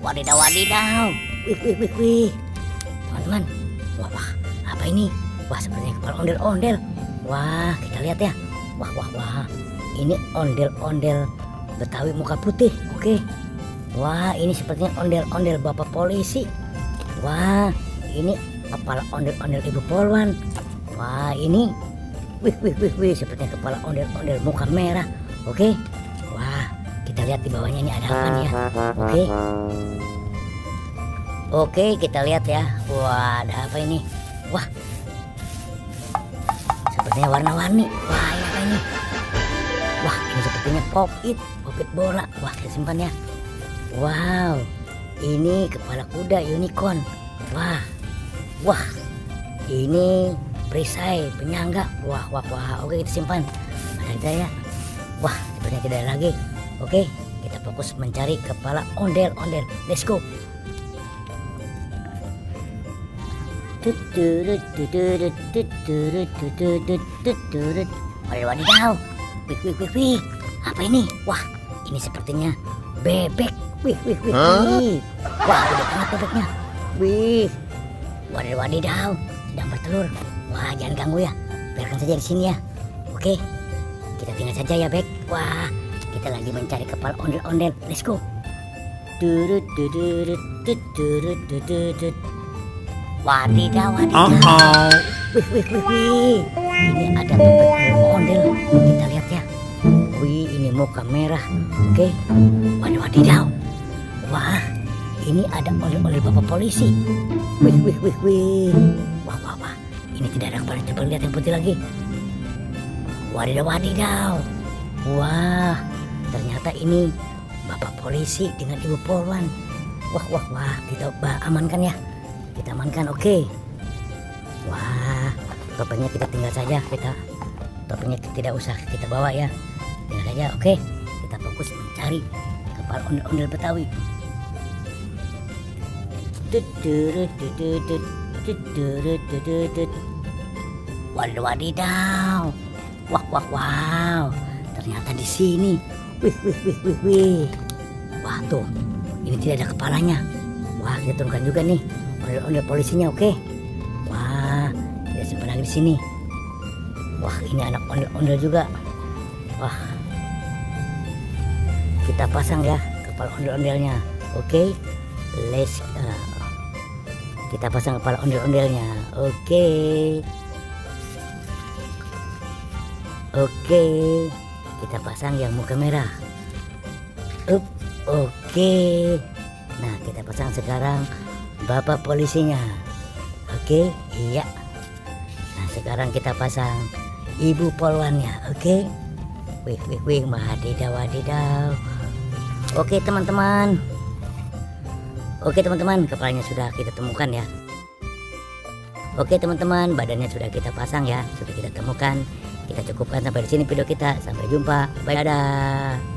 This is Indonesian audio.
Wadidaw, wadidaw. Wih, wih, wih, wih. Teman-teman, wah, wah, apa ini? Wah, sepertinya kepala ondel-ondel. Wah, kita lihat ya. Wah, wah, wah. Ini ondel-ondel Betawi muka putih. Oke. Wah, ini sepertinya ondel-ondel Bapak polisi. Wah, ini kepala ondel-ondel Ibu Polwan. Wah, ini wih, wih, wih, wih, sepertinya kepala ondel-ondel muka merah. Oke. Wah, kita lihat di bawahnya ini ada apa nih ya. Oke. Oke, kita lihat ya. Wah, ada apa ini? Wah, sepertinya warna-warni. Wah, ini apa ini? Wah, ini sepertinya pop-it bola. Wah, kita simpan ya. Wow, ini kepala kuda unicorn. Wah, wah, ini perisai penyangga. Wah, wah, wah. Oke, kita simpan. Ada ya. Wah, sepertinya tidak ada lagi. Oke, kita fokus mencari kepala ondel-ondel. Let's go. Wadidaw. Wih, wih, wih, wih. Apa ini? Wah, ini sepertinya bebek. Wih, wih, wih, wih. Wah, udah banget bebeknya. Wih. Wadidaw. Sedang bertelur. Wah, jangan ganggu ya. Biarkan saja di sini ya. Oke. Kita tinggal saja ya, Bek. Wah, kita lagi mencari kepala ondel-ondel. Let's go. Wadidaw, wadidaw. Wih, wih, wih, wih. Ini ada bebek ondel. Kita lihat ya. Wih, ini muka merah. Oke. Wadidaw. Wah, ini ada ondel-ondel Bapak polisi. Wih, wih, wih, wih. Wah, wah, wah. Ini tidak ada kepala. Coba lihat yang putih lagi. Wadidaw, wadidaw. Wah, ternyata ini Bapak polisi dengan Ibu Polwan. Wah, wah, wah. Kita amankan ya. Kita amankan, oke. Wah, topengnya kita tinggal saja. Topengnya tidak usah kita bawa ya. Tinggal saja, oke. Kita fokus mencari kepala ondel-ondel Betawi. Wadidaw. Wah, wah, wow. Ternyata di sini. Wih, wih, wih, wih, wih. Wah, tuh. Ini tidak ada kepalanya. Wah, kita turunkan juga nih ondel-ondel polisinya, oke. Wah, kita simpan lagi di sini. Wah, ini anak ondel-ondel juga. Wah, kita pasang ya kepala ondel-ondelnya, oke. Let's kita pasang kepala ondel-ondelnya, oke. Oke, kita pasang yang muka merah. Oke. Nah, kita pasang sekarang Bapak polisinya. Oke, iya. Nah, sekarang kita pasang Ibu Polwannya, oke. Wih, wih, wih, wadidaw, wadidaw. Oke, teman-teman. Oke, teman-teman, kepalanya sudah kita temukan ya. Oke, teman-teman, badannya sudah kita pasang ya, sudah kita temukan. Kita cukupkan sampai di sini video kita. Sampai jumpa. Bye, dadah.